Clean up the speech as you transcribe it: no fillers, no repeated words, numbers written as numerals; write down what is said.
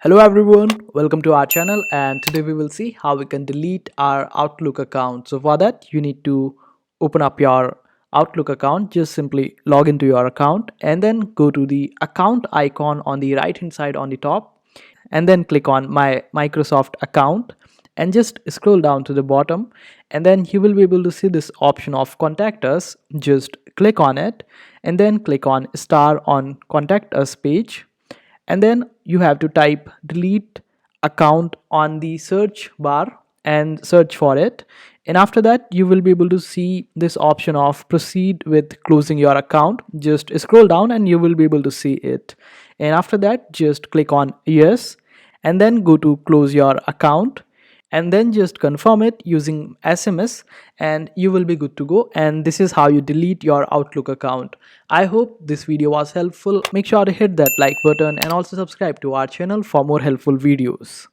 Hello everyone, welcome to our channel, and today we will see how we can delete our Outlook account. So for that you need to open up your Outlook account. Just simply log into your account and then go to the account icon on the right hand side on the top, and then click on my Microsoft account and just scroll down to the bottom, and then you will be able to see this option of contact us. Just click on it and then click on star on contact us page, and then you have to type delete account on the search bar and search for it. And after that you will be able to see this option of proceed with closing your account. Just scroll down and you will be able to see it, and after that just click on yes, and then go to close your account, and then just confirm it using SMS, and you will be good to go. And this is how you delete your Outlook account. I hope this video was helpful. Make sure to hit that like button and also subscribe to our channel for more helpful videos.